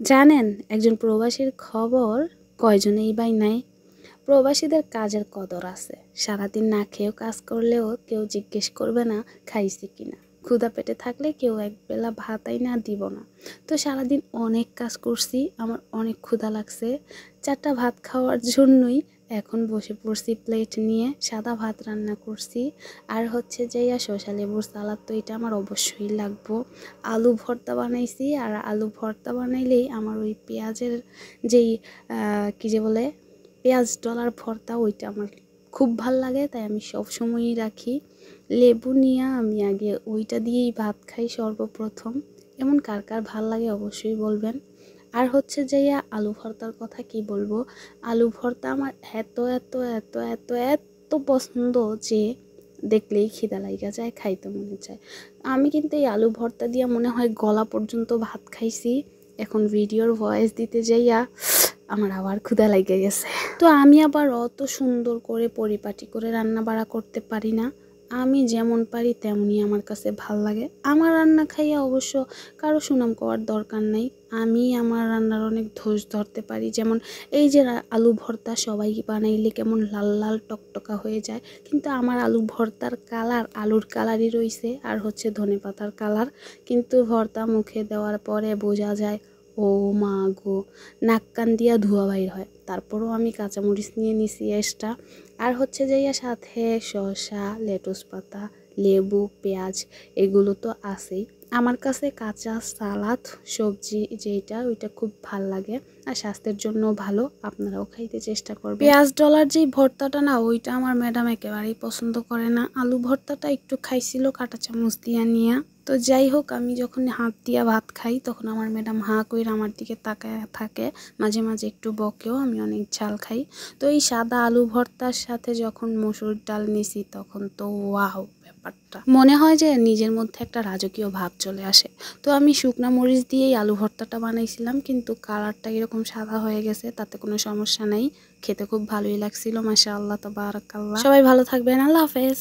জানেন একজন প্রবাসীর খবর কয়জনেই বাই নাই। প্রবাসীদের কাজের কদর আছে। সারাদিন না খেয়েও কাজ করলেও কেউ জিজ্ঞেস করবে না খাইছি কিনা। ক্ষুধা পেটে থাকলে কেউ একবেলা ভাত আইনা দিব না। তো সারাদিন অনেক কাজ করছি, আমার অনেক ক্ষুধা লাগছে। 4টা ভাত খাওয়ার জন্যই এখন বসে পড়ছি প্লেট নিয়ে। সাদা ভাত রান্না করছি আর হচ্ছে যে শসা লেবুর সালাদ, তো এটা আমার অবশ্যই লাগবো। আলু ভর্তা বানাইছি, আর আলু ভর্তা বানাইলেই আমার ওই পেঁয়াজের যেই কী যে বলে পেঁয়াজ ডলার ভর্তা, ওইটা আমার খুব ভাল লাগে, তাই আমি সব সময়ই রাখি। লেবু নিয়ে আমি আগে ওইটা দিয়েই ভাত খাই সর্বপ্রথম। এমন কার কার ভাল লাগে অবশ্যই বলবেন। আর হচ্ছে যে আলু ভর্তার কথা কি বলবো, আলু ভর্তা আমার এত এত এত এত এত পছন্দ যে দেখলেই খিদা লাগা যায়, খাইতে মনে চায়। আমি কিন্তু এই আলু ভর্তা দিয়ে মনে হয় গলা পর্যন্ত ভাত খাইছি। এখন ভিডিওর ভয়েস দিতে যাইয়া আমার আবার ক্ষুধা লেগে গেছে। তো আমি আবার অত সুন্দর করে পরিপাটি করে রান্না বাড়া করতে পারি না। আমি যেমন পারি তেমনই আমার কাছে ভাল লাগে। আমার রান্না খাইয়া অবশ্য কারো সুনাম করার দরকার নাই। আমি আমার রান্নার অনেক ধৈর্য ধরতে পারি। যেমন এই যে আলু ভর্তা সবাই বানাইলে কেমন লাল লাল টকটকা হয়ে যায়, কিন্তু আমার আলু ভর্তার কালার আলুর কালারই রয়েছে, আর হচ্ছে ধনেপাতার কালার। কিন্তু ভর্তা মুখে দেওয়ার পরে বোঝা যায় ও মা গো, নাক কান দিয়া ধোঁয়া বাইর হয়। তারপরেও আমি কাঁচামরিচ নিয়ে নিছি এক্সট্রা। আর হচ্ছে যে সাথে শসা, লেটুস পাতা, লেবু, পেঁয়াজ এগুলো তো আছেই। আমার কাছে কাঁচা সালাদ সবজি যেটা ওইটা খুব ভাল লাগে, আর স্বাস্থ্যের জন্য ভালো। আপনারাও খাইতে চেষ্টা করবেন। পেঁয়াজ ডলার যেই ভর্তাটা না, ওইটা আমার ম্যাডাম একেবারেই পছন্দ করে না। আলু ভর্তাটা একটু খাইছিল কাঁটা চামচ দিয়া নিয়া। তো যাই হোক, আমি যখন হাত দিয়া ভাত খাই তখন আমার ম্যাডাম হাঁ কইরা আমার দিকে তাকায় থাকে, মাঝে মাঝে একটু বকেও। আমি অনেক ঝাল খাই। তো এই সাদা আলু ভর্তার সাথে যখন মসুর ডাল নিছি তখন তো ওয়াও, ব্যাপারটা মনে হয় যে নিজের মধ্যে একটা রাজকীয় ভাব চলে আসে। তো আমি শুকনা মরিচ দিয়েই আলু ভর্তাটা বানাইছিলাম, কিন্তু কালারটা এরকম সাদা হয়ে গেছে, তাতে কোনো সমস্যা নাই। খেতে খুব ভালোই লাগছিল, মাশাআল্লাহ তাবারাকাল্লাহ। সবাই ভালো থাকবেন, আল্লাহ হাফেজ।